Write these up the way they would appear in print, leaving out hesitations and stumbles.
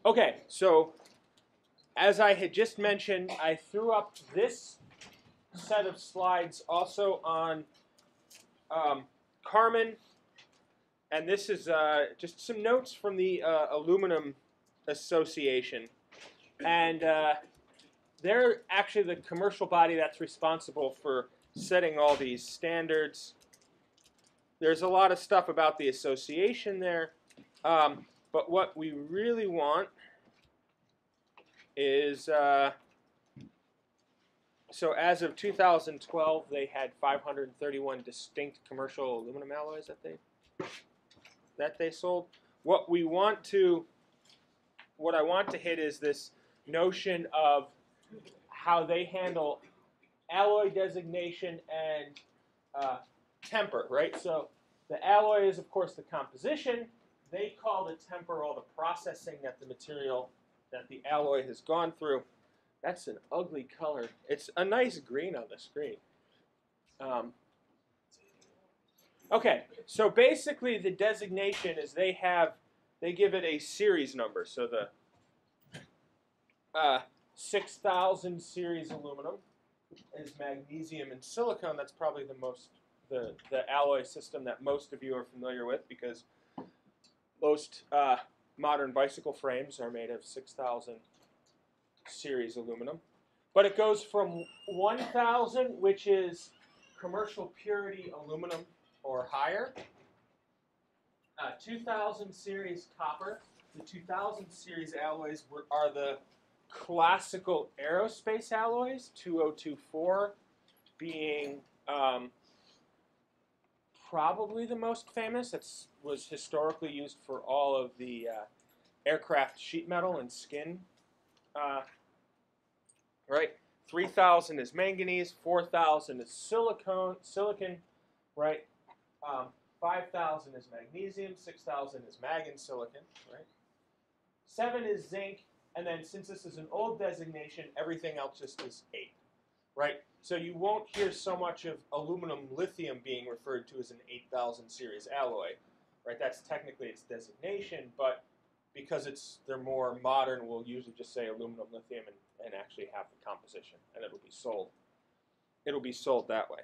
Okay, so as I had just mentioned, I threw up this set of slides also on Carmen, and this is just some notes from the Aluminum Association. And they're actually the commercial body that's responsible for setting all these standards. There's a lot of stuff about the association there, but what we really want is, so as of 2012, they had 531 distinct commercial aluminum alloys that they sold. What I want to hit is this notion of how they handle alloy designation and temper, right? So the alloy is, of course, the composition. They call the temper all the processing that the material, that the alloy has gone through. That's an ugly color. It's a nice green on the screen. Okay, so basically the designation is they give it a series number. So the 6000 series aluminum is magnesium and silicon. That's probably the alloy system that most of you are familiar with, because most modern bicycle frames are made of 6000 series aluminum. But it goes from 1000, which is commercial purity aluminum or higher, 2000 series copper. The 2000 series alloys are the classical aerospace alloys, 2024 being probably the most famous. It was historically used for all of the aircraft sheet metal and skin. Right? 3000 is manganese, 4000 is silicon, right? 5000 is magnesium, 6000 is mag and silicon, right? 7 is zinc, and then since this is an old designation, everything else just is 8, right? So you won't hear so much of aluminum lithium being referred to as an 8000 series alloy, right? That's technically its designation, but because they're more modern, we'll usually just say aluminum lithium and actually have the composition, and it'll be sold. It'll be sold that way,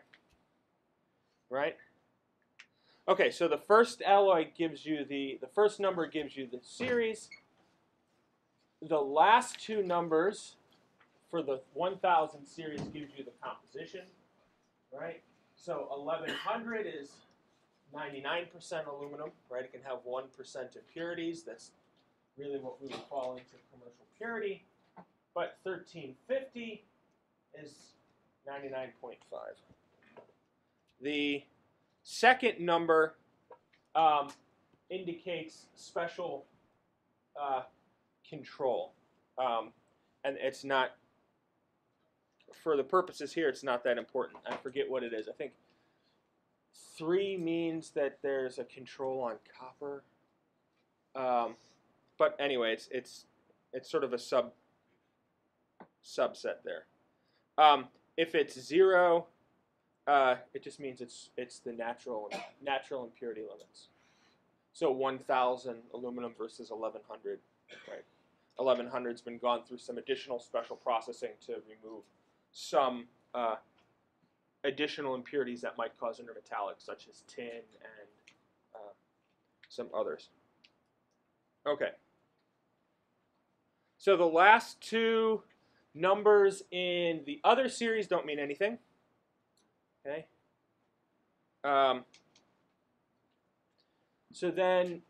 right? Okay, so the first alloy gives you the first number gives you the series. The last two numbers for the 1000 series gives you the composition, right? So 1100 is 99% aluminum, right? It can have 1% impurities. That's really what we would fall into commercial purity. But 1350 is 99.5. The second number indicates special control. And it's not, for the purposes here, it's not that important. I forget what it is. I think 3 means that there's a control on copper. But anyway, it's sort of a subset there. If it's 0, it just means it's the natural impurity limits. So 1000 aluminum versus 1100, right? 1100's been gone through some additional special processing to remove some additional impurities that might cause intermetallics, such as tin and some others. Okay. So the last two numbers in the other series don't mean anything. Okay. So then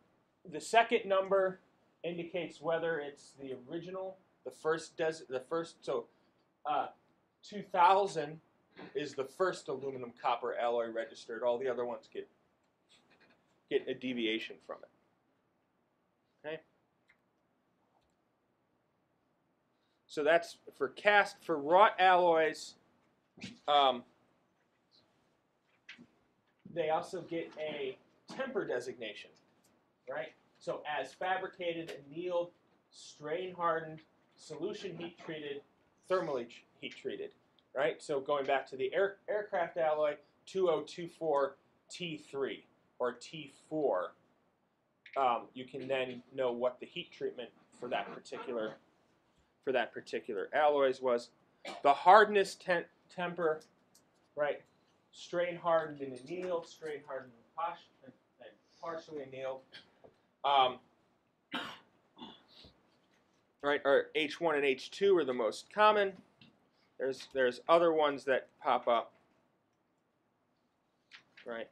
the second number indicates whether it's the original, so 2000 is the first aluminum copper alloy registered. All the other ones get a deviation from it. Okay. So that's for wrought alloys. They also get a temper designation, right? So as fabricated, annealed, strain hardened, solution heat treated, thermally heat treated, right? So going back to the aircraft alloy, 2024 T3 or T4, you can then know what the heat treatment for that particular alloys was. The hardness temper, right? Strain hardened and annealed, strain hardened and partially annealed. Right, or H1 and H2 are the most common. There's other ones that pop up. Right.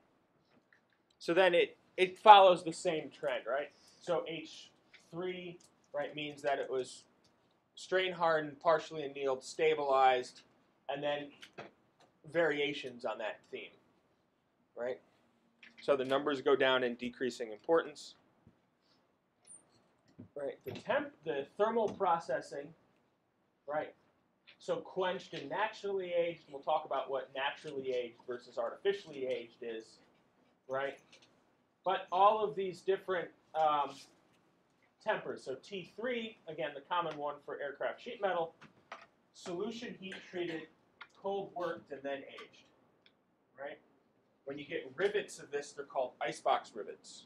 So then it follows the same trend, right? So H3, right, means that it was strain hardened, partially annealed, stabilized, and then variations on that theme, right? So the numbers go down in decreasing importance. Right, the thermal processing, right? So quenched and naturally aged. We'll talk about what naturally aged versus artificially aged is, right? But all of these different tempers. So T3, again, the common one for aircraft sheet metal, solution heat treated, cold worked, and then aged, right? When you get rivets of this, they're called icebox rivets.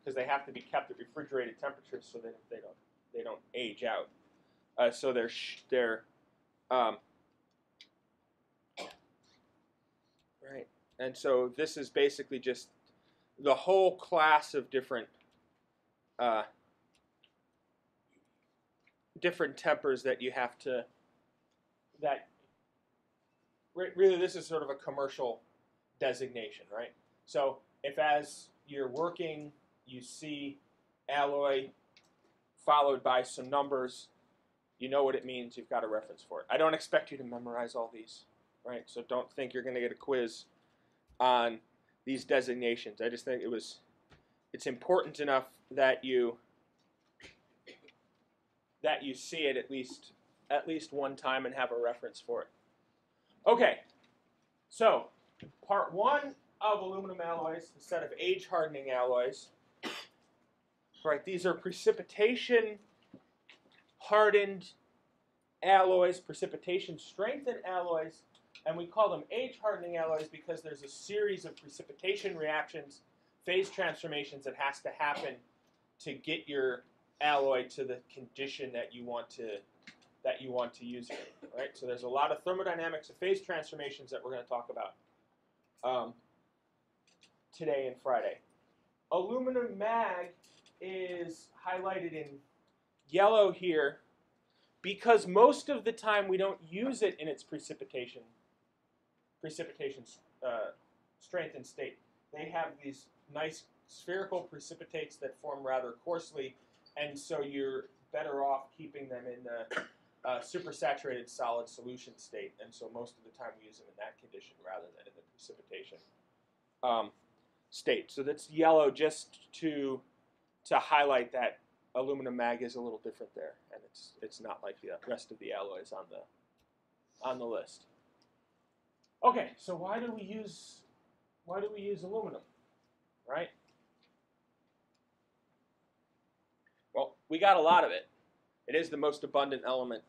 Because they have to be kept at refrigerated temperatures so that they don't age out. So they're right. And so this is basically just the whole class of different tempers that you have to. That really this is sort of a commercial designation, right? So if as you're working you see alloy followed by some numbers, you know what it means, you've got a reference for it. I don't expect you to memorize all these, right? So don't think you're going to get a quiz on these designations. I just think it's important enough that you see it at least one time and have a reference for it. Okay, so part one of aluminum alloys, the set of age hardening alloys. Right, these are precipitation hardened alloys, precipitation strengthened alloys, and we call them age hardening alloys because there's a series of precipitation reactions, phase transformations that has to happen to get your alloy to the condition that you want to use it. Right, so there's a lot of thermodynamics of phase transformations that we're going to talk about today and Friday. Aluminum mag is highlighted in yellow here because most of the time we don't use it in its precipitation strengthened state. They have these nice spherical precipitates that form rather coarsely, and so you're better off keeping them in the supersaturated solid solution state, and so most of the time we use them in that condition rather than in the precipitation state. So that's yellow just to highlight that aluminum mag is a little different there, and it's not like the rest of the alloys on the list. Okay, so why do we use aluminum, right? Well, we got a lot of it. It is the most abundant element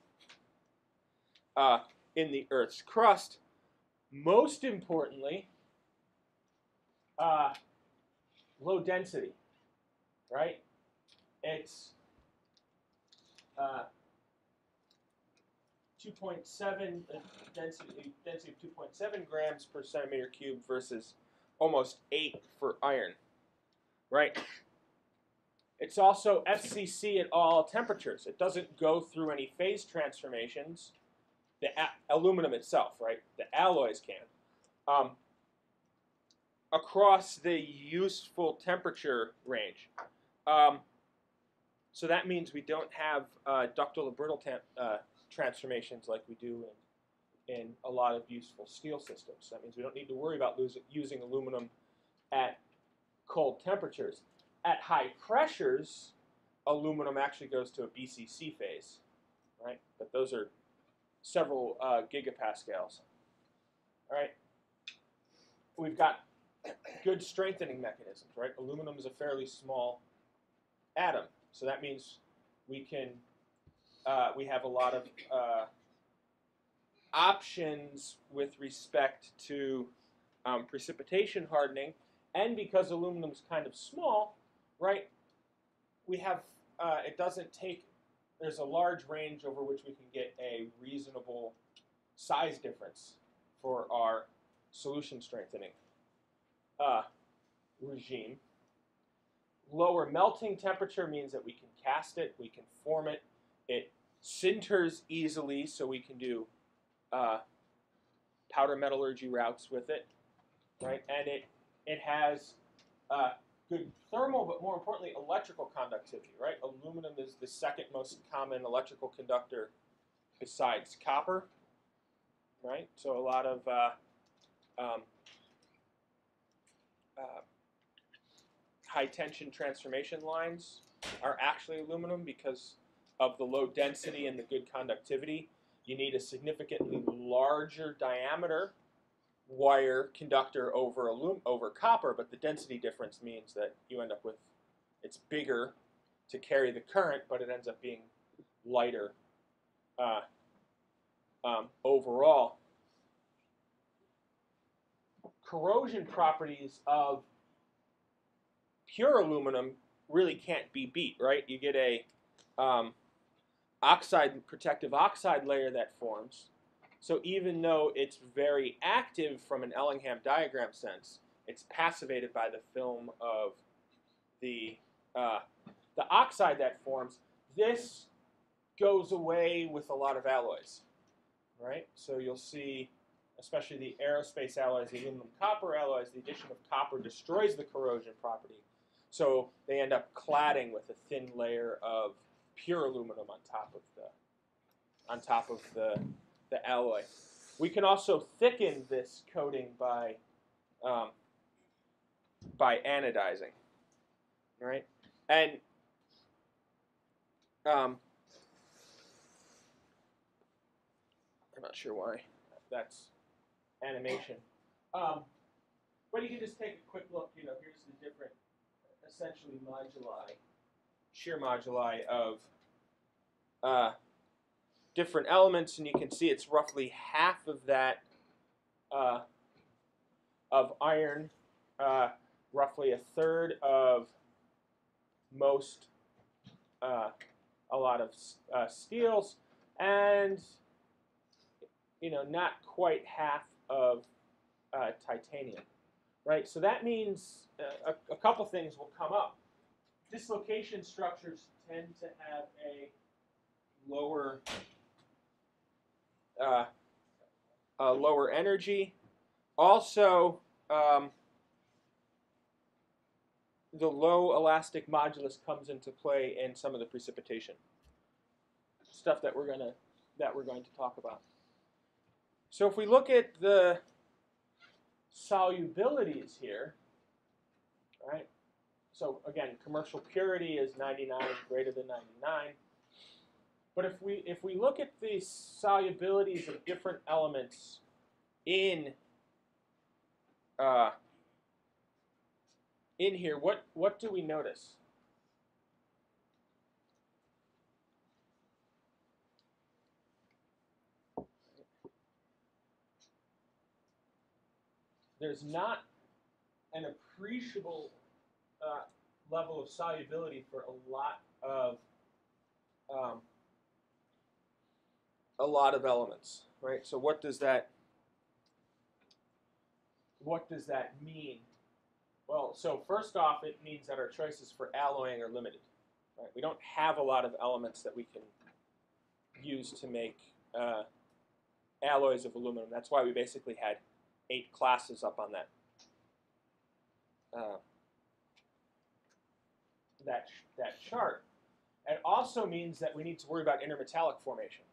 in the Earth's crust. Most importantly, low density, right? It's 2.7 density of 2.7 grams per centimeter cubed versus almost 8 for iron, right? It's also FCC at all temperatures. It doesn't go through any phase transformations. The aluminum itself, right? The alloys can. Across the useful temperature range. So that means we don't have ductile or brittle transformations like we do in a lot of useful steel systems. That means we don't need to worry about using aluminum at cold temperatures. At high pressures, aluminum actually goes to a BCC phase, right? But those are several gigapascals. All right. We've got good strengthening mechanisms, right? Aluminum is a fairly small atom, so that means we have a lot of options with respect to precipitation hardening, and because aluminum is kind of small, right? We have it doesn't take, there's a large range over which we can get a reasonable size difference for our solution strengthening regime. Lower melting temperature means that we can cast it, we can form it. It sinters easily, so we can do powder metallurgy routes with it, right? And it has good thermal, but more importantly, electrical conductivity, right? Aluminum is the second most common electrical conductor besides copper, right? So a lot of high tension transformation lines are actually aluminum because of the low density and the good conductivity. You need a significantly larger diameter wire conductor over copper, but the density difference means that you end up with, it's bigger to carry the current, but it ends up being lighter overall. Corrosion properties of pure aluminum really can't be beat, right? You get a protective oxide layer that forms. So even though it's very active from an Ellingham diagram sense, it's passivated by the film of the oxide that forms. This goes away with a lot of alloys, right? So you'll see, especially the aerospace alloys, the aluminum copper alloys, the addition of copper destroys the corrosion property. So they end up cladding with a thin layer of pure aluminum on top of the alloy. We can also thicken this coating by anodizing, right? And I'm not sure why that's animation, but you can just take a quick look. You know, here's the different, essentially moduli, shear moduli of different elements, and you can see it's roughly half of that of iron, roughly a third of most, a lot of steels, and not quite half of titanium, right? So that means a couple things will come up. Dislocation structures tend to have a lower energy. Also, the low elastic modulus comes into play in some of the precipitation stuff that we're going to talk about. So if we look at the solubilities here, right? So again, commercial purity is 99, greater than 99. But if we look at the solubilities of different elements in here, what do we notice? There's not an appreciable level of solubility for a lot of elements, right? So what does that mean? Well, so first off, it means that our choices for alloying are limited, right? We don't have a lot of elements that we can use to make alloys of aluminum. That's why we basically had 8 classes up on that chart. It also means that we need to worry about intermetallic formation,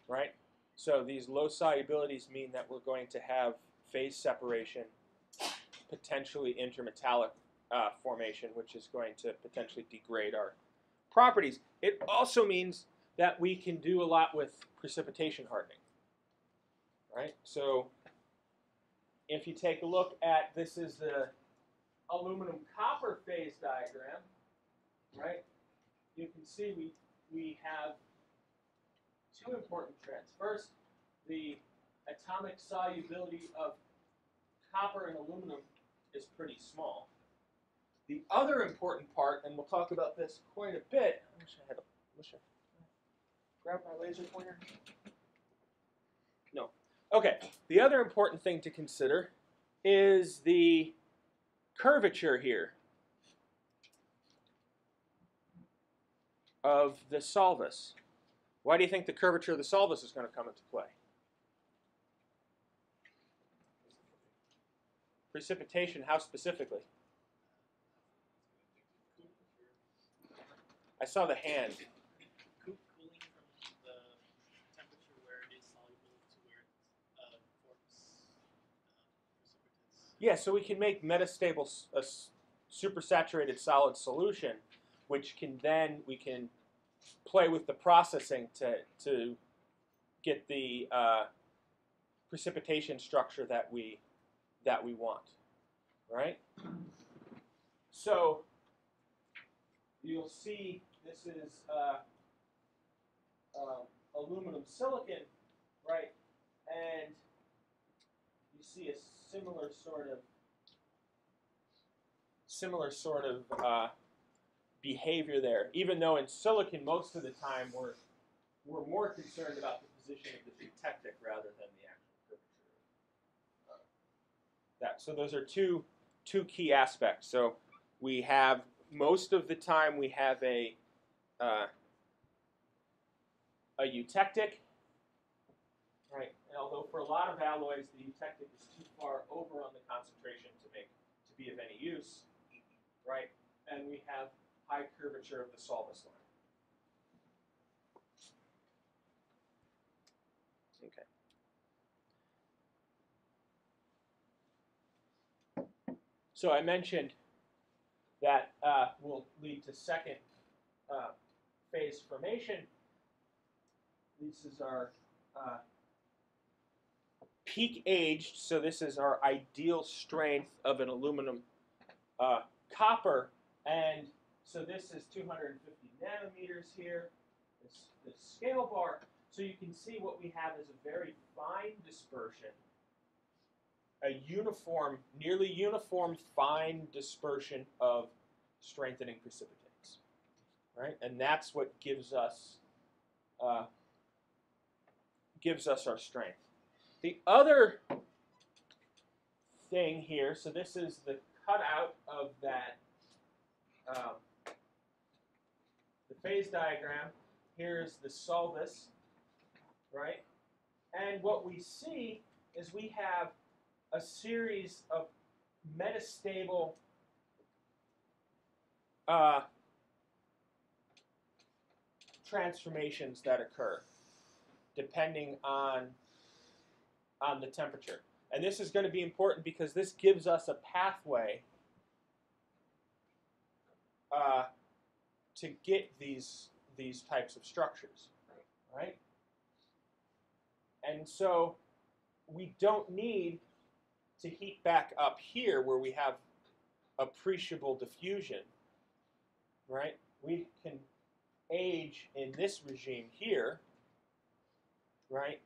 right? So these low solubilities mean that we're going to have phase separation, potentially intermetallic formation, which is going to potentially degrade our properties. It also means that we can do a lot with precipitation hardening, right? So if you take a look at, this is the aluminum copper phase diagram, right? You can see we have 2 important trends. First, the atomic solubility of copper and aluminum is pretty small, The other important part, and we'll talk about this quite a bit. I wish I grab my laser pointer. No. Okay. The other important thing to consider is the curvature here of the solvus. Why do you think the curvature of the solvus is going to come into play? Precipitation, how specifically? I saw the hand. Cooling from the temperature where it is soluble to where it forms precipitates. Yeah, so we can make metastable a supersaturated solid solution, which we can play with the processing to get the precipitation structure that we want, right? So you'll see this is aluminum silicon, right? And you see a similar sort of behavior there. Even though in silicon, most of the time we're more concerned about the position of the eutectic rather than the actual curvature. So those are two key aspects. So we have most of the time we have a eutectic, right? And although for a lot of alloys the eutectic is too far over on the concentration to be of any use, right? And we have high curvature of the solvus line. Okay. So I mentioned that will lead to second phase formation. This is our peak aged, so this is our ideal strength of an aluminum copper, and so this is 250 nanometers here, this scale bar. So you can see what we have is a very fine dispersion, a uniform, nearly uniform fine dispersion of strengthening precipitates, right? And that's what gives us our strength. The other thing here, so this is the cutout of that, the phase diagram. Here's the solvus, right? And what we see is we have a series of metastable transformations that occur depending on the temperature. And this is going to be important because this gives us a pathway to get these types of structures, right? And so we don't need to heat back up here where we have appreciable diffusion, right? We can age in this regime here, right?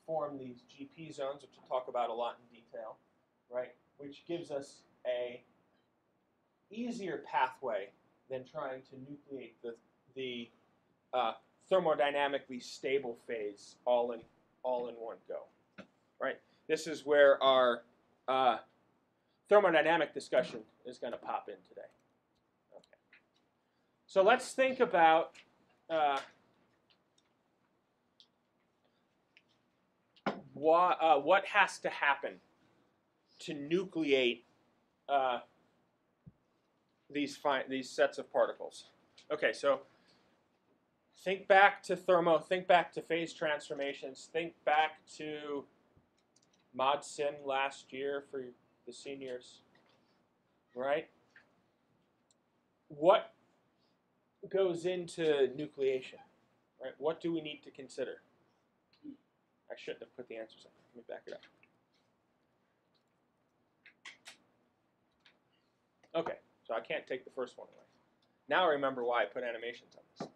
Form these GP zones, which we'll talk about a lot in detail, right? Which gives us a easier pathway than trying to nucleate the thermodynamically stable phase all in one go, right? This is where our thermodynamic discussion is going to pop in today. Okay. So let's think about what has to happen to nucleate these sets of particles. Okay, so think back to think back to phase transformations, think back to Mod Sim last year for the seniors, right? What goes into nucleation, right? What do we need to consider? I shouldn't have put the answers up. Let me back it up. Okay, so I can't take the first one away. Now I remember why I put animations on this.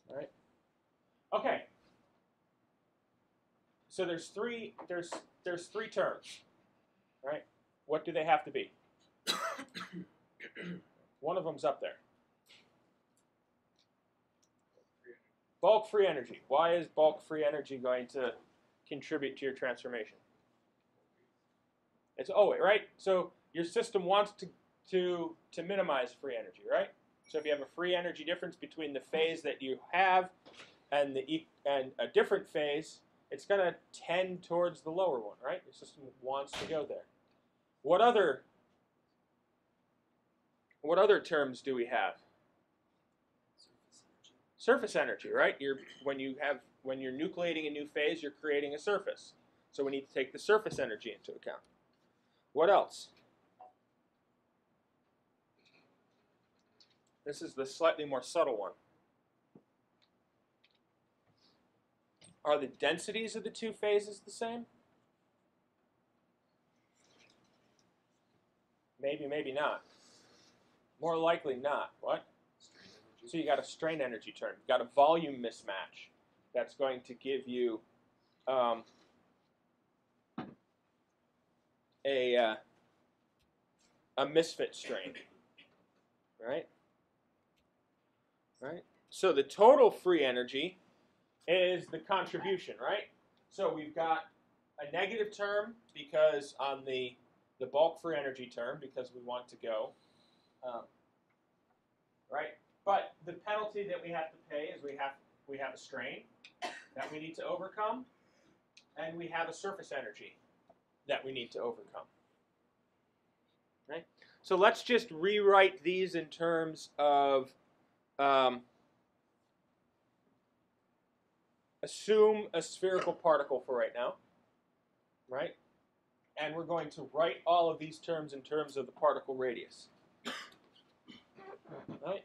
All right. Okay. So there's three terms, right? What do they have to be? One of them's up there. Bulk free energy. Why is bulk free energy going to contribute to your transformation? It's right. So your system wants to minimize free energy, right? So if you have a free energy difference between the phase that you have and a different phase, it's going to tend towards the lower one, right? Your system wants to go there. What other terms do we have? Surface energy, right? When you're nucleating a new phase, you're creating a surface. So we need to take the surface energy into account. What else? This is the slightly more subtle one. Are the densities of the two phases the same? Maybe, maybe not. More likely not. What? So you got a strain energy term. You've got a volume mismatch that's going to give you a misfit strain, right? Right. So the total free energy is the contribution, right? So we've got a negative term because on the bulk free energy term because we want to go, right? But the penalty that we have to pay is we have a strain that we need to overcome, and we have a surface energy that we need to overcome. Right? So let's just rewrite these in terms of assume a spherical particle for right now, right? And we're going to write all of these terms in terms of the particle radius. Right?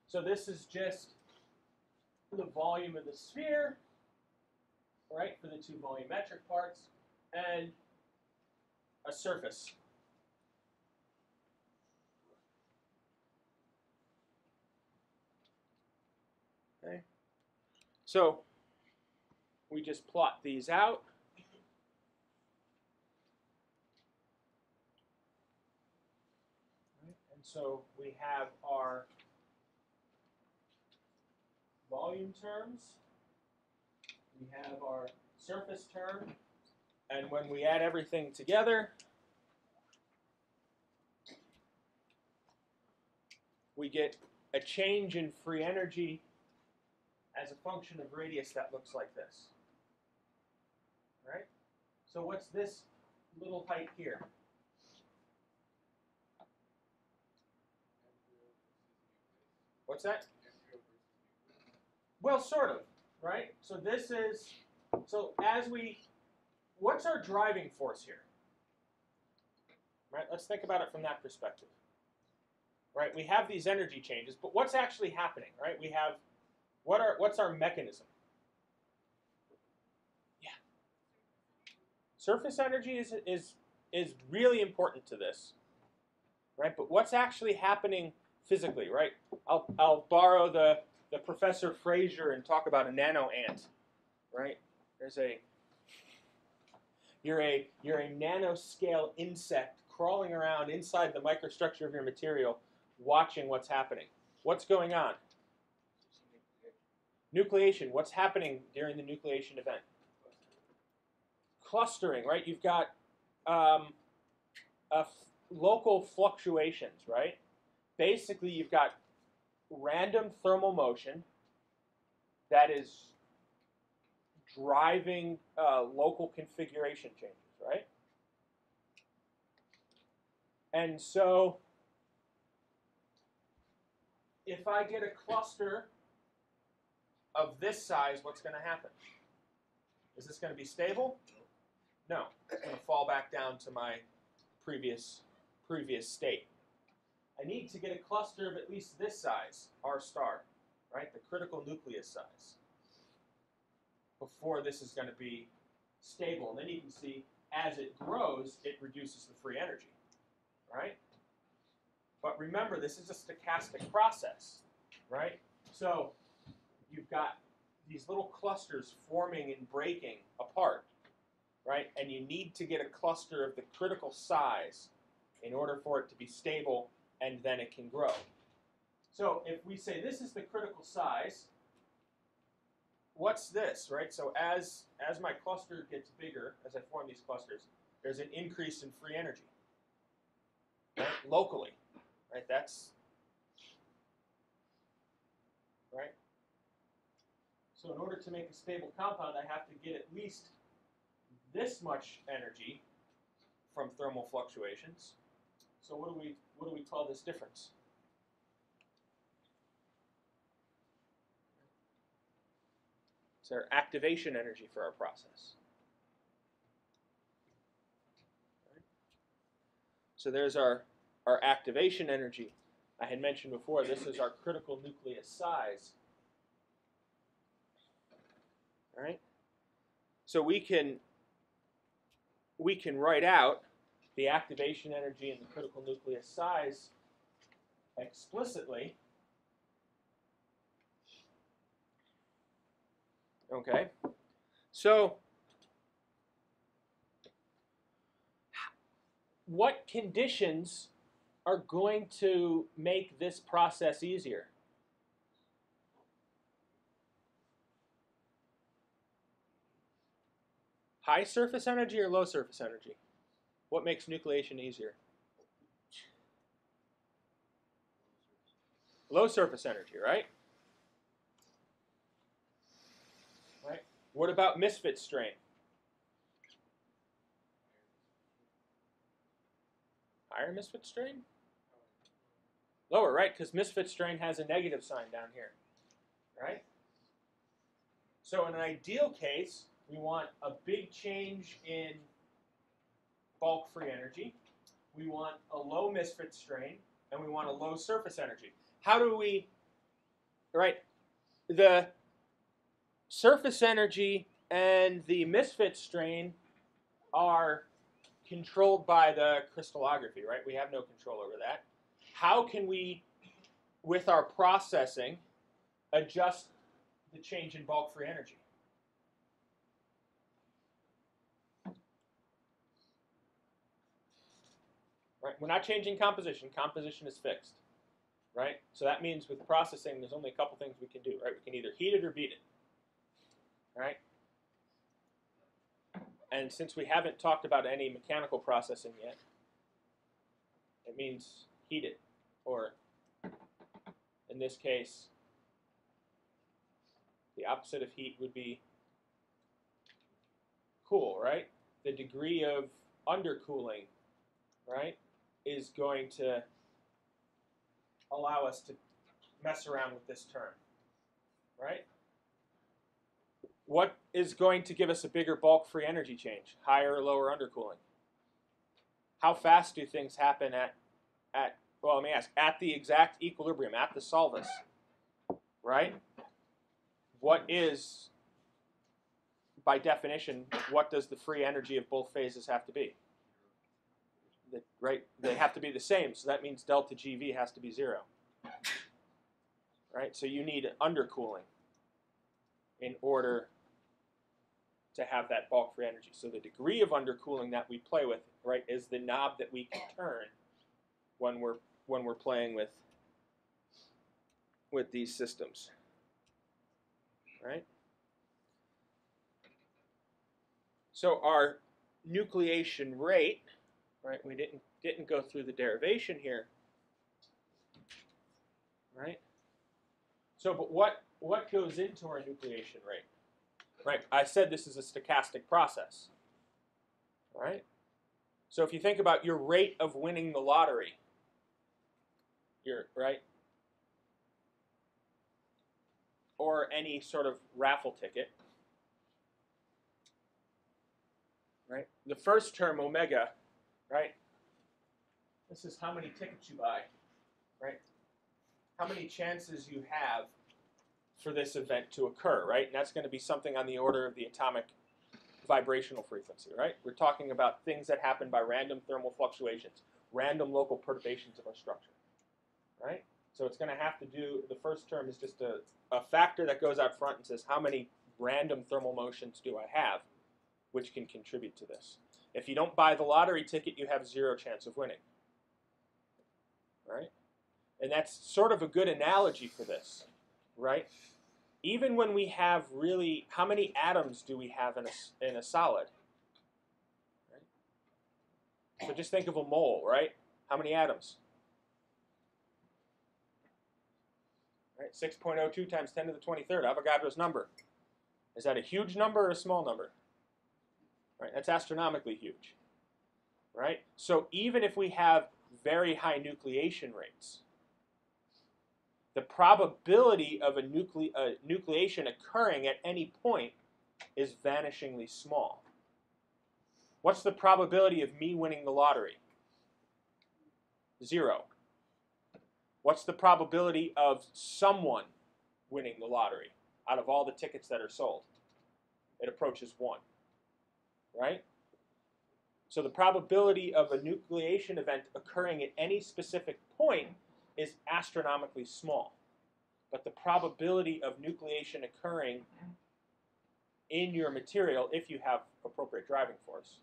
So this is just the volume of the sphere, right, for the two volumetric parts, and a surface. Okay. So we just plot these out. And so we have our volume terms, we have our surface term, and when we add everything together, we get a change in free energy as a function of radius that looks like this. Right? So what's this little height here? What's that? Well, sort of, right? So this is, what's our driving force here? Right? Let's think about it from that perspective. Right? We have these energy changes, but what's actually happening, right? We have, what's our mechanism? Yeah. Surface energy is really important to this, right? But what's actually happening physically, right? I'll borrow the Professor Fraser and talk about a nano ant, right? You're a nanoscale insect crawling around inside the microstructure of your material, watching what's happening. What's going on? Nucleation. What's happening during the nucleation event? Clustering, right? You've got local fluctuations, right? Basically, you've got random thermal motion that is driving local configuration changes, right? And so if I get a cluster of this size, what's going to happen? Is this going to be stable? No. It's going to fall back down to my previous state. I need to get a cluster of at least this size, R star, right? The critical nucleus size, before this is going to be stable. And then you can see as it grows, it reduces the free energy, right? But remember, this is a stochastic process, right? So you've got these little clusters forming and breaking apart, right? And you need to get a cluster of the critical size in order for it to be stable, and then it can grow. So if we say this is the critical size, what's this, right? So as my cluster gets bigger, as I form these clusters, there's an increase in free energy, right? Locally, right? That's, right? So in order to make a stable compound, I have to get at least this much energy from thermal fluctuations. So what do we call this difference? It's our activation energy for our process. Right. So there's our activation energy. I had mentioned before, this is our critical nucleus size. All right. So we can write out the activation energy and the critical nucleus size explicitly. Okay. So what conditions are going to make this process easier? High surface energy or low surface energy? What makes nucleation easier? Low surface energy, right? Right. What about misfit strain? Higher misfit strain? Lower, right? Because misfit strain has a negative sign down here, right? So in an ideal case, we want a big change in bulk free energy. We want a low misfit strain, and we want a low surface energy. How do we, right? The surface energy and the misfit strain are controlled by the crystallography, right? We have no control over that. How can we, with our processing, adjust the change in bulk free energy? Right? We're not changing composition. Composition is fixed. Right? So that means with processing, there's only a couple things we can do. Right? We can either heat it or beat it. Right? And since we haven't talked about any mechanical processing yet, it means heat it. Or, in this case, the opposite of heat would be cool, right? The degree of undercooling, right, is going to allow us to mess around with this term, right? What is going to give us a bigger bulk-free energy change? Higher or lower undercooling? How fast do things happen at well, let me ask, at the exact equilibrium, at the solvus, right? What is, by definition, what does the free energy of both phases have to be? Right? They have to be the same, so that means delta GV has to be 0. Right? So you need undercooling in order to have that bulk free energy. So the degree of undercooling that we play with, right, is the knob that we can turn when we're playing with these systems. Right? So our nucleation rate, right? We didn't go through the derivation here, right? So, but what goes into our nucleation rate, right? I said this is a stochastic process, right? So if you think about your rate of winning the lottery, right, or any sort of raffle ticket, right? The first term, omega, right? This is how many tickets you buy, right? How many chances you have for this event to occur, right? And that's going to be something on the order of the atomic vibrational frequency, right? We're talking about things that happen by random thermal fluctuations, random local perturbations of our structure, right? So it's going to have to do, the first term is just a factor that goes out front and says how many random thermal motions do I have, which can contribute to this. If you don't buy the lottery ticket, you have 0 chance of winning. right? And that's sort of a good analogy for this, right? Even when we have really, how many atoms do we have in a solid? Right? So just think of a mole, right? How many atoms? Right? 6.02 times 10 to the 23rd, Avogadro's number. Is that a huge number or a small number? Right? That's astronomically huge. Right? So even if we have very high nucleation rates, the probability of a nucleation occurring at any point is vanishingly small. What's the probability of me winning the lottery? 0. What's the probability of someone winning the lottery out of all the tickets that are sold? It approaches 1. Right? So the probability of a nucleation event occurring at any specific point is astronomically small. But the probability of nucleation occurring in your material, if you have appropriate driving force,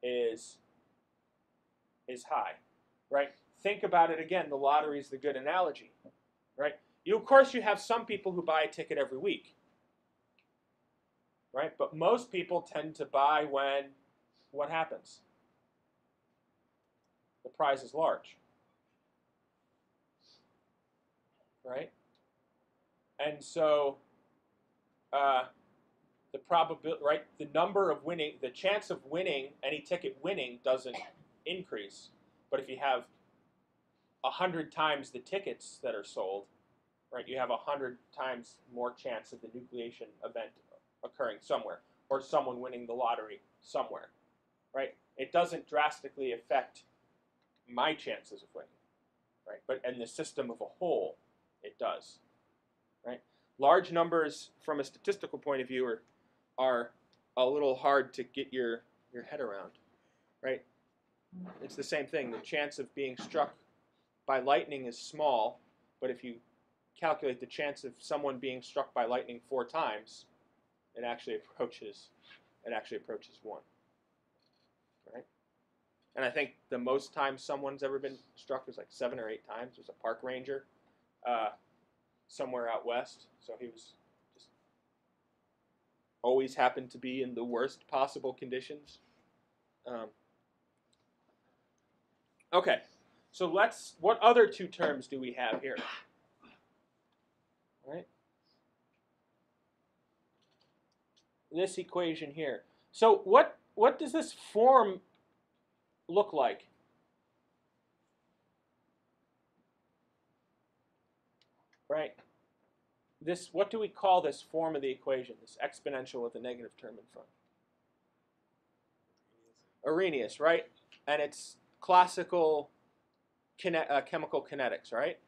is high. Right? Think about it again. The lottery is the good analogy. Right? Of course, you have some people who buy a ticket every week. Right? But most people tend to buy when what happens? The prize is large. Right? And so the probability, right? The number of winning, the chance of winning, any ticket winning doesn't increase. But if you have 100 times the tickets that are sold, right, you have 100 times more chance of the nucleation event occurring somewhere, or someone winning the lottery somewhere, right? It doesn't drastically affect my chances of winning, right? But in the system of a whole, it does, right? Large numbers, from a statistical point of view, are a little hard to get your head around, right? It's the same thing. The chance of being struck by lightning is small, but if you calculate the chance of someone being struck by lightning 4 times, it actually approaches 1, right? And I think the most times someone's ever been struck was like 7 or 8 times. It was a park ranger somewhere out west, so he was just always happened to be in the worst possible conditions. Okay, so what other 2 terms do we have here? All right. This equation here. So what does this form look like? Right? This, what do we call this form of the equation? This exponential with a negative term in front. Arrhenius, right? And it's classical chemical kinetics, right?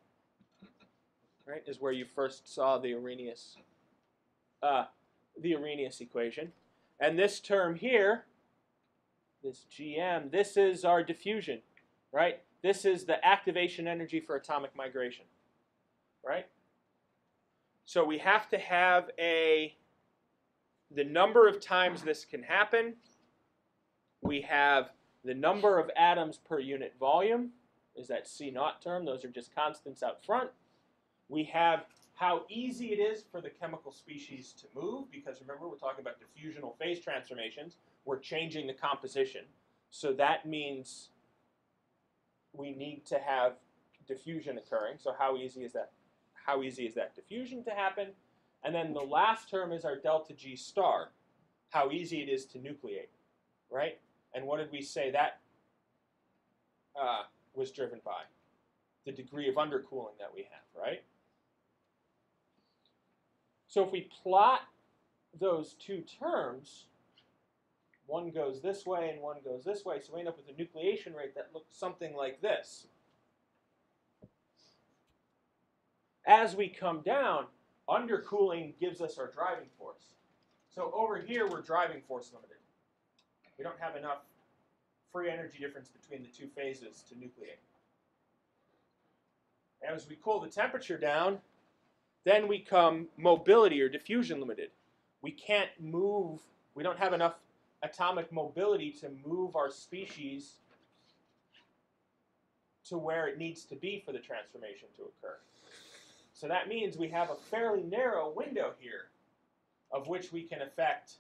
Right, is where you first saw the Arrhenius equation. And this term here, this GM, this is our diffusion, right? This is the activation energy for atomic migration, right? So we have to have the number of times this can happen. We have the number of atoms per unit volume, is that C0 term. Those are just constants out front. We have how easy it is for the chemical species to move, because remember, we're talking about diffusional phase transformations. We're changing the composition. So that means we need to have diffusion occurring. So how easy is that? How easy is that diffusion to happen? And then the last term is our delta G star, how easy it is to nucleate, right? And what did we say that was driven by? The degree of undercooling that we have, right? So if we plot those 2 terms, one goes this way and one goes this way, so we end up with a nucleation rate that looks something like this. As we come down, undercooling gives us our driving force. So over here, we're driving force limited. We don't have enough free energy difference between the 2 phases to nucleate. As we cool the temperature down, then we come mobility or diffusion limited. We can't move, we don't have enough atomic mobility to move our species to where it needs to be for the transformation to occur. So that means we have a fairly narrow window here of which we can affect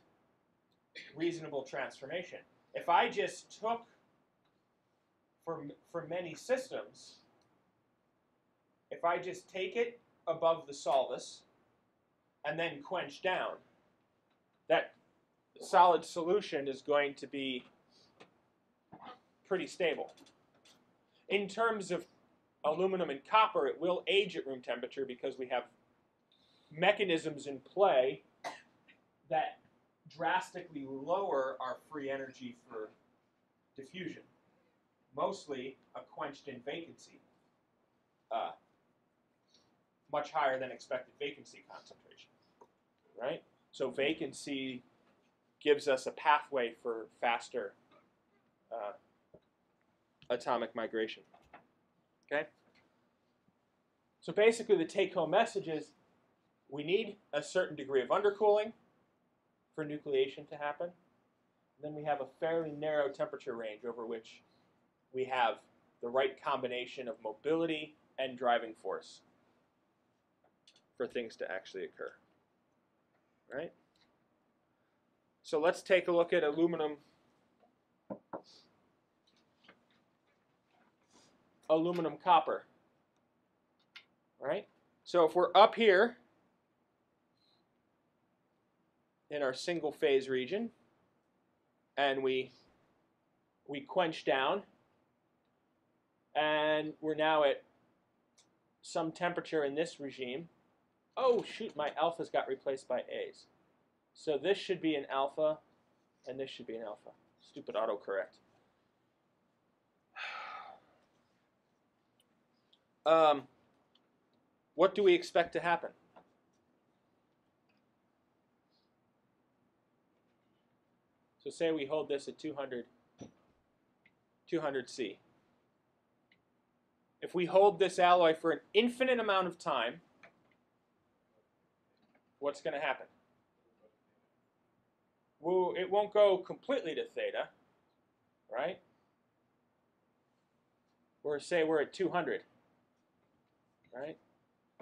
reasonable transformation. If I just took, for many systems, if I just take it above the solvus and then quench down, that solid solution is going to be pretty stable. In terms of aluminum and copper, it will age at room temperature because we have mechanisms in play that drastically lower our free energy for diffusion. Mostly a quenched in vacancy, much higher than expected vacancy concentration, right? So vacancy gives us a pathway for faster atomic migration, okay? So basically the take-home message is we need a certain degree of undercooling for nucleation to happen. And then we have a fairly narrow temperature range over which we have the right combination of mobility and driving force for things to actually occur, right? So let's take a look at aluminum copper, right? So if we're up here in our single phase region and we quench down and we're now at some temperature in this regime. Oh shoot, my alphas got replaced by A's. So this should be an alpha and this should be an alpha. Stupid autocorrect. What do we expect to happen? So say we hold this at 200 C. If we hold this alloy for an infinite amount of time, what's going to happen? Well, it won't go completely to theta, right? Or say we're at 200, right?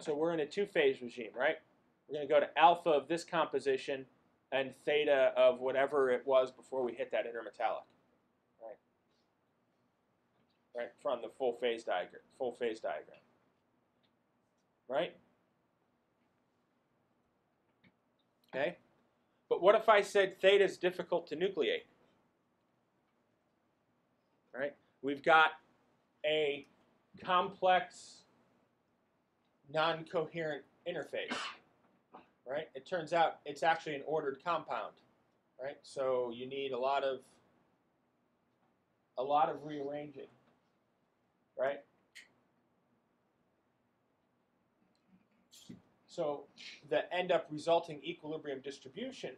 So we're in a two-phase regime, right? We're going to go to alpha of this composition and theta of whatever it was before we hit that intermetallic, right? Right, from the full phase diagram, right? Okay, but what if I said theta is difficult to nucleate? Right, we've got a complex, non-coherent interface. Right, it turns out it's actually an ordered compound. Right, so you need a lot of rearranging. Right? So the end up resulting equilibrium distribution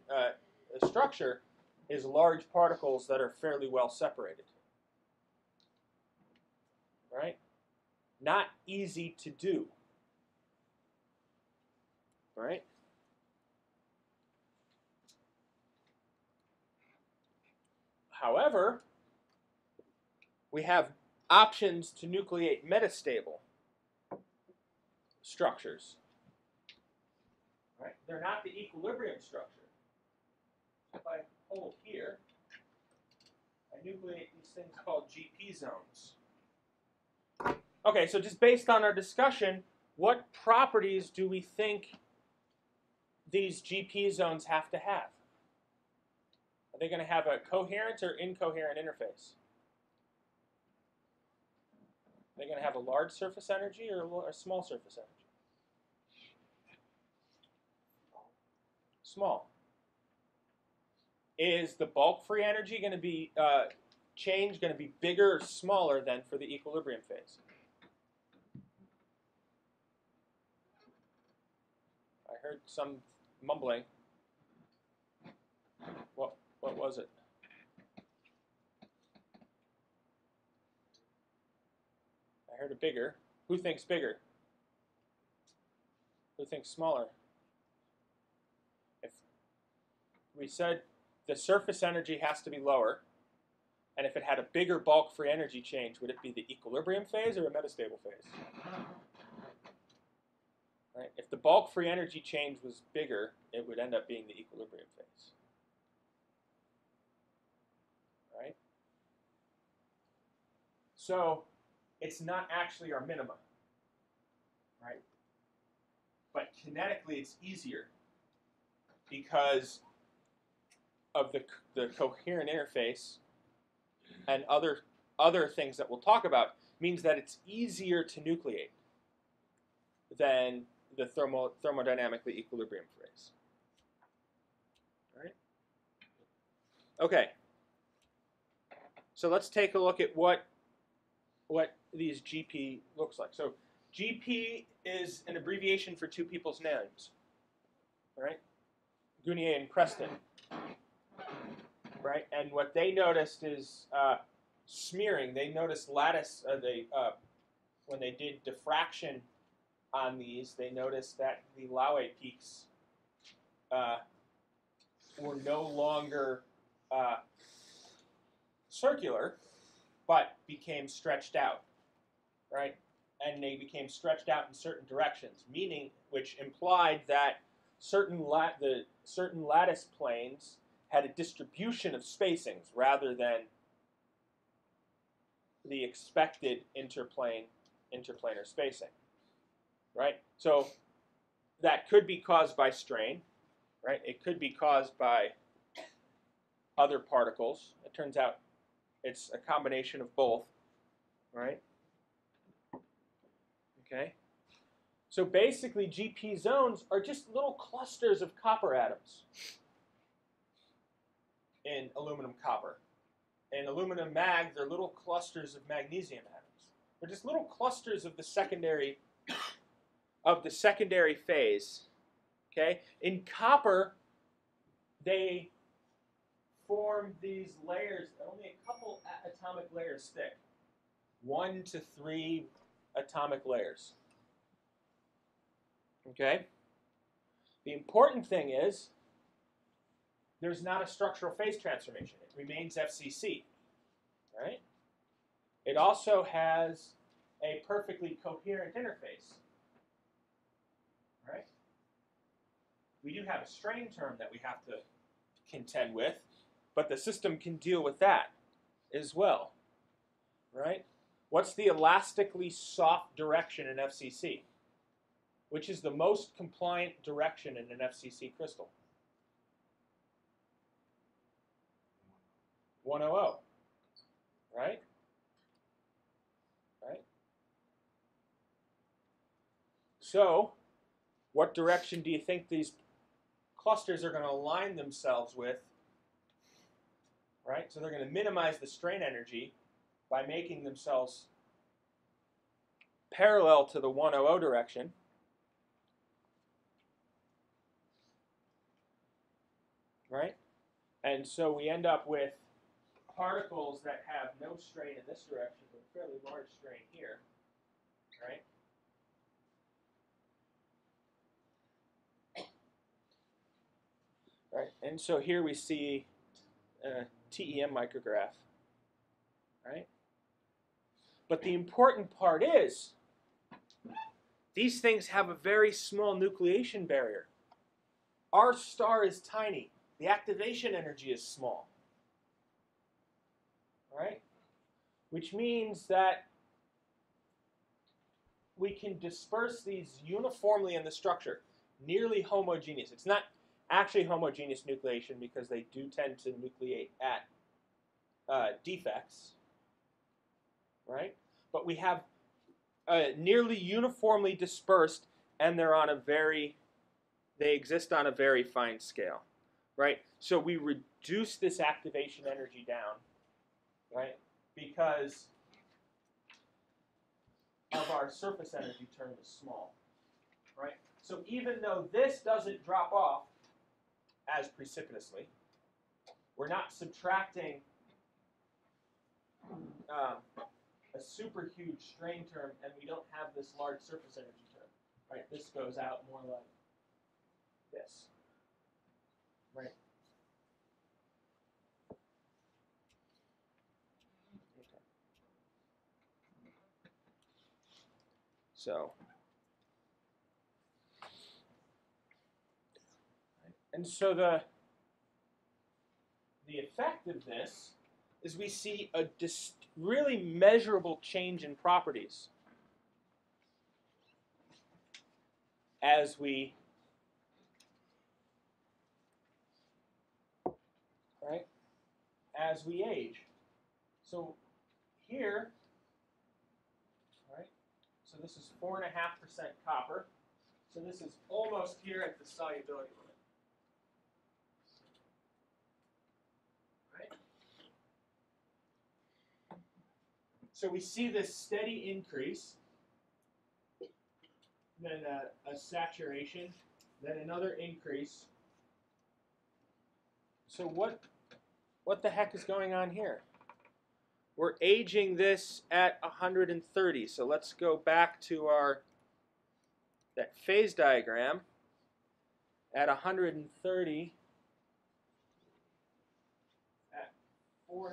structure is large particles that are fairly well separated. Right? Not easy to do. Right? However, we have options to nucleate metastable structures. Right? They're not the equilibrium structure. If I hold here, I nucleate these things called GP zones. Okay, so just based on our discussion, what properties do we think these GP zones have to have? Are they going to have a coherent or incoherent interface? Are they going to have a large surface energy or a small surface energy? Small. Is the bulk free energy going to be change going to be bigger or smaller than for the equilibrium phase? I heard some mumbling. What was it? I heard a bigger. Who thinks bigger? Who thinks smaller? If we said the surface energy has to be lower, And if it had a bigger bulk free energy change, would it be the equilibrium phase or a metastable phase? Right? If the bulk free energy change was bigger, it would end up being the equilibrium phase. Right? So it's not actually our minima. Right? But kinetically, it's easier because of the coherent interface and other things that we'll talk about, means that it's easier to nucleate than the thermodynamically equilibrium phase. All right? Okay. So let's take a look at what these GP looks like. So GP is an abbreviation for two people's names. All right? Gounier and Preston. Right? And what they noticed is smearing. They noticed lattice, when they did diffraction on these, they noticed that the Laue peaks were no longer circular, but became stretched out, right? And they became stretched out in certain directions, which implied that certain lattice planes had a distribution of spacings rather than the expected interplanar spacing, right? So that could be caused by strain, right? It could be caused by other particles. It turns out it's a combination of both, right? Okay. So basically, GP zones are just little clusters of copper atoms in aluminum copper. In aluminum mag, they're little clusters of magnesium atoms. They're just little clusters of the secondary phase. Okay? In copper, they form these layers, only a couple atomic layers thick. 1 to 3 atomic layers. Okay? The important thing is there's not a structural phase transformation. It remains FCC, right? It also has a perfectly coherent interface, right? We do have a strain term that we have to contend with, but the system can deal with that as well, right? What's the elastically soft direction in FCC? Which is the most compliant direction in an FCC crystal? 100, right? Right? So, what direction do you think these clusters are going to align themselves with? Right? So they're going to minimize the strain energy by making themselves parallel to the 100 direction. Right? And so we end up with particles that have no strain in this direction, but a fairly large strain here, right? Right, and so here we see a TEM micrograph, right? But the important part is these things have a very small nucleation barrier. Our star is tiny. The activation energy is small. Right? Which means that we can disperse these uniformly in the structure, nearly homogeneous. It's not actually homogeneous nucleation because they do tend to nucleate at defects, right? But we have nearly uniformly dispersed, and they exist on a very fine scale, right? So we reduce this activation energy down, right? Because of our surface energy term is small, right? So even though this doesn't drop off as precipitously, we're not subtracting a super huge strain term, and we don't have this large surface energy term, right? This goes out more like this, right? So, and so the effect of this is we see a really measurable change in properties as we age. So here, right? So this is 4.5% copper. So this is almost here at the solubility limit. Right? So we see this steady increase, then a saturation, then another increase. So what the heck is going on here? We're aging this at 130. So let's go back to that phase diagram. At 130, at 4.5%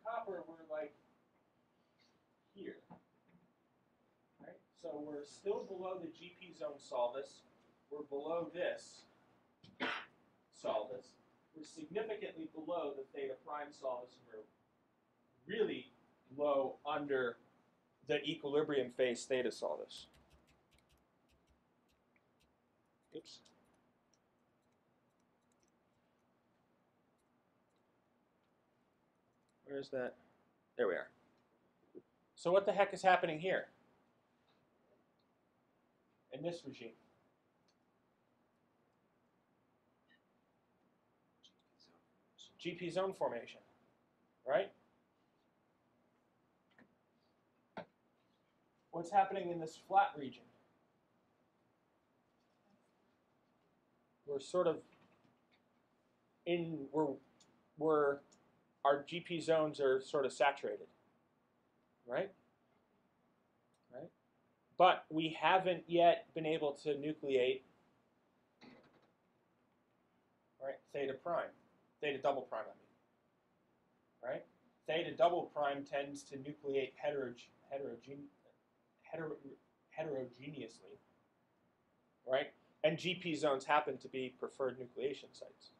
copper, we're like here. Right? So we're still below the GP zone solvus. We're below this solvus. We're significantly below the theta prime solvus, and we're really low under the equilibrium phase theta solvus. Oops. Where's that? There we are. So what the heck is happening here in this regime? GP zone formation, right? What's happening in this flat region? We're sort of we're our GP zones are sort of saturated, right? Right? But we haven't yet been able to nucleate, right, theta prime, theta double prime, I mean, right? Theta double prime tends to nucleate heterogeneously, right? And GP zones happen to be preferred nucleation sites,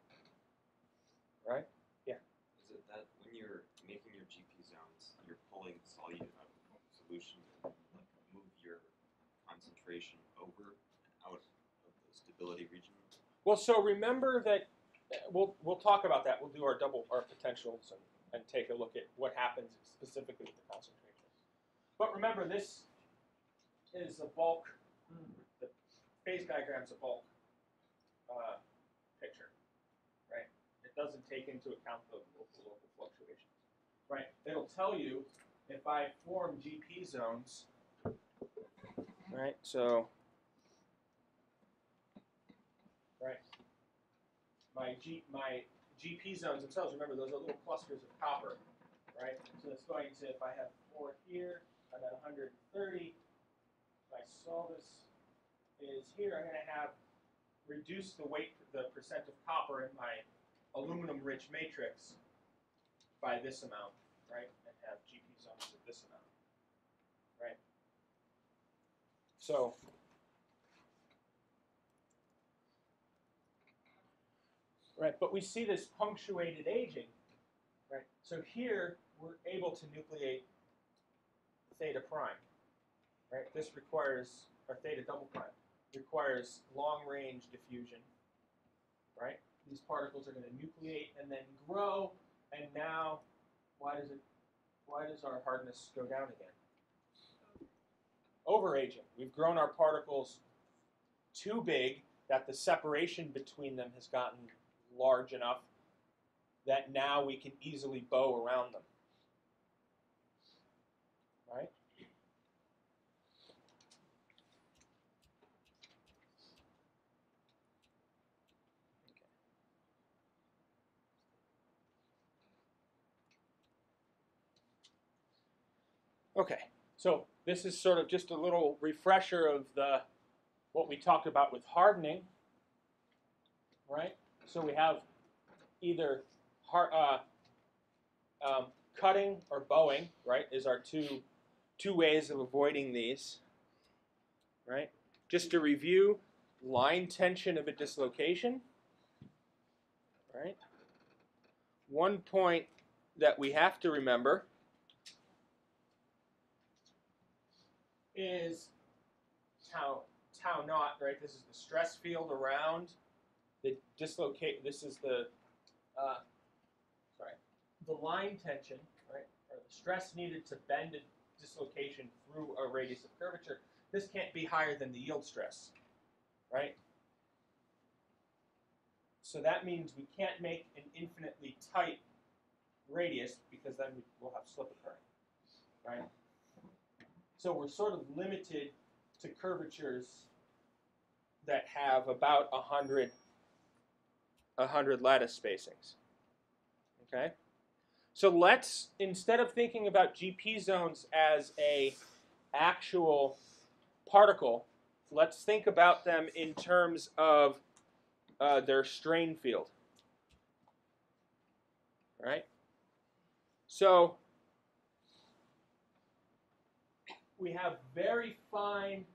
right? Yeah. Is it that when you're making your GP zones, you're pulling solute out of solution and like move your concentration over and out of the stability region? Well, so remember that we'll talk about that. We'll do our potentials and take a look at what happens specifically with the concentrations. But remember, this is a bulk. The phase diagram's a bulk picture, right? It doesn't take into account the local fluctuations, right? It'll tell you if I form GP zones, right? So, right, my GP zones themselves. Remember, those are little clusters of copper, right? So it's going to, if I have 4 here, I'm at 130. My solvus is here. I'm going to have reduced the weight, the percent of copper in my aluminum-rich matrix by this amount, right? And have GP zones of this amount, right? So, right, but we see this punctuated aging, right? So here we're able to nucleate theta prime, right? This requires, or theta double prime, requires long-range diffusion, right? These particles are going to nucleate and then grow, and now why does our hardness go down again? Overaging. We've grown our particles too big that the separation between them has gotten large enough that now we can easily bow around them, right? Okay, so this is sort of just a little refresher of what we talked about with hardening, right? So we have either cutting or bowing, right? Is our two ways of avoiding these. right? Just to review, line tension of a dislocation, right? One point that we have to remember is tau naught, right? This is the stress field around the dislocate. This is the the line tension, right? Or the stress needed to bend a dislocation through a radius of curvature. This can't be higher than the yield stress, right? So that means we can't make an infinitely tight radius because then we'll have slip occurring, right? So we're sort of limited to curvatures that have about 100 lattice spacings, okay? So let's, instead of thinking about GP zones as a actual particle, let's think about them in terms of their strain field, right? So we have very fine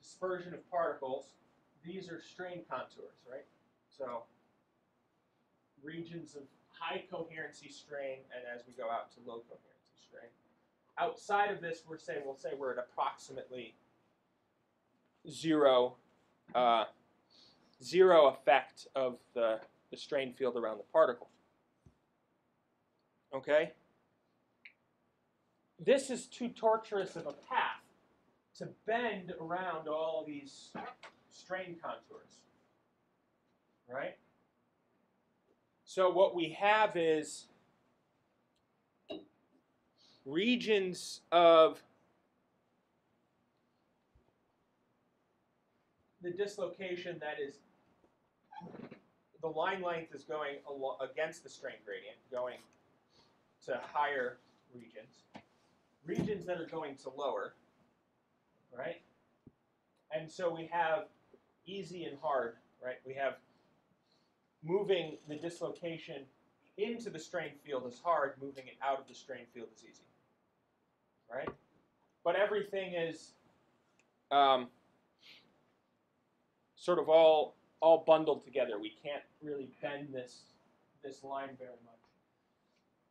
dispersion of particles. These are strain contours, right? So regions of high coherency strain, and as we go out to low coherency strain. Outside of this, we'll say we're at approximately zero effect of the strain field around the particle. Okay? This is too tortuous of a path to bend around all these strain contours, right? So what we have is regions of the dislocation that is, the line length is going against the strain gradient, going to higher regions. Regions that are going to lower, right? And so we have easy and hard, right? We have moving the dislocation into the strain field is hard, moving it out of the strain field is easy, right? But everything is sort of all bundled together. We can't really bend this line very much.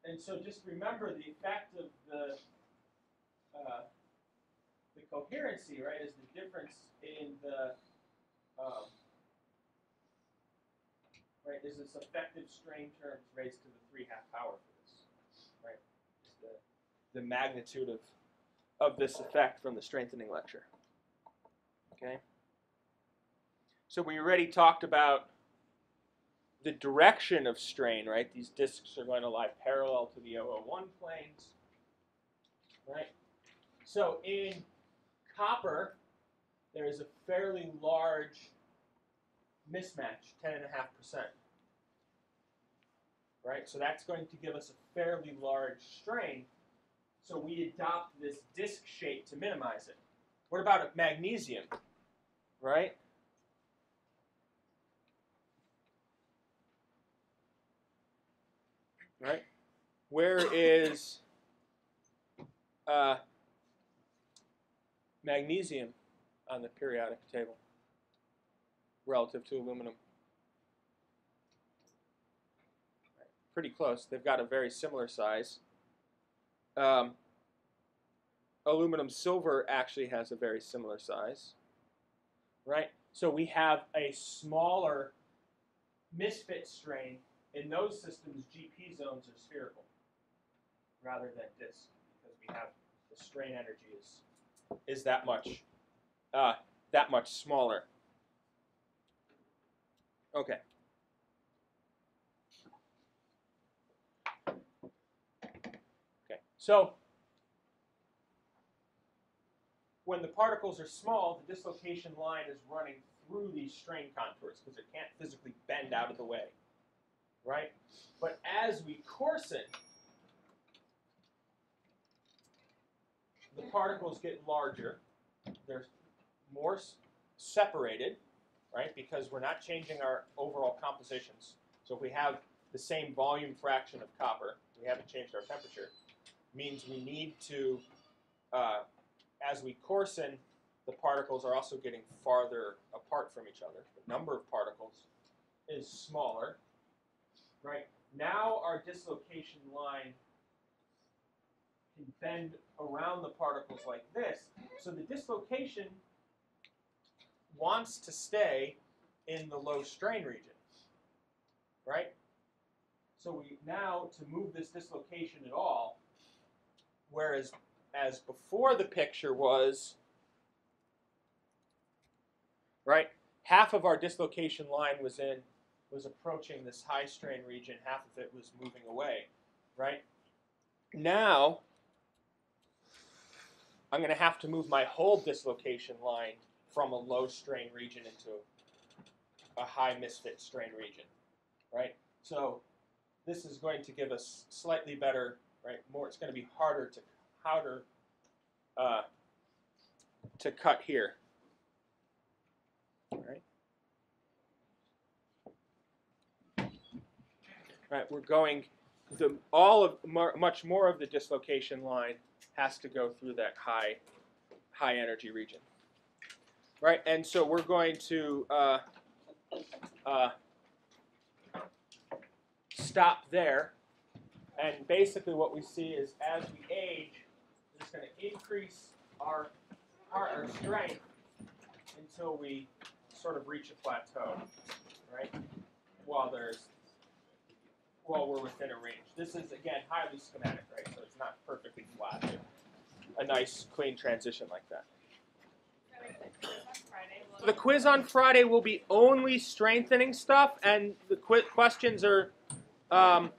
And so just remember the effect of the coherency, right, is the difference in the right, is this effective strain terms raised to the 3/2 power for this, right? Is the magnitude of this effect from the strengthening lecture. Okay. So we already talked about the direction of strain, right? These disks are going to lie parallel to the 001 planes, right? So in copper, there is a fairly large mismatch, 10.5%, right? So that's going to give us a fairly large strain. So we adopt this disk shape to minimize it. What about magnesium, right? Right? Where is magnesium on the periodic table relative to aluminum? Right. Pretty close. They've got a very similar size. Aluminum silver actually has a very similar size, right? So we have a smaller misfit strain. In those systems, GP zones are spherical rather than disk because we have the strain energy is that much smaller. Okay. Okay. So when the particles are small, the dislocation line is running through these strain contours because it can't physically bend out of the way, right? But as we coarsen, the particles get larger. They're more separated, right? Because we're not changing our overall compositions. So if we have the same volume fraction of copper, we haven't changed our temperature, means we need to, as we coarsen, the particles are also getting farther apart from each other. The number of particles is smaller, right? Now our dislocation line can bend around the particles like this. So the dislocation wants to stay in the low strain region, right? So we now, to move this dislocation at all, whereas as before the picture was, right, half of our dislocation line was approaching this high strain region, half of it was moving away, right? Now, I'm going to have to move my whole dislocation line from a low strain region into a high misfit strain region, right? So this is going to give us slightly better, right? More, it's going to be harder to cut here, right? Right, we're going much more of the dislocation line has to go through that high energy region, right? And so we're going to stop there, and basically what we see is as we age, we're just going to increase our strength until we sort of reach a plateau, right? While we're within a range. This is, again, highly schematic, right? So it's not perfectly flat. A nice, clean transition like that. The quiz on Friday will be only strengthening stuff, and the questions are up.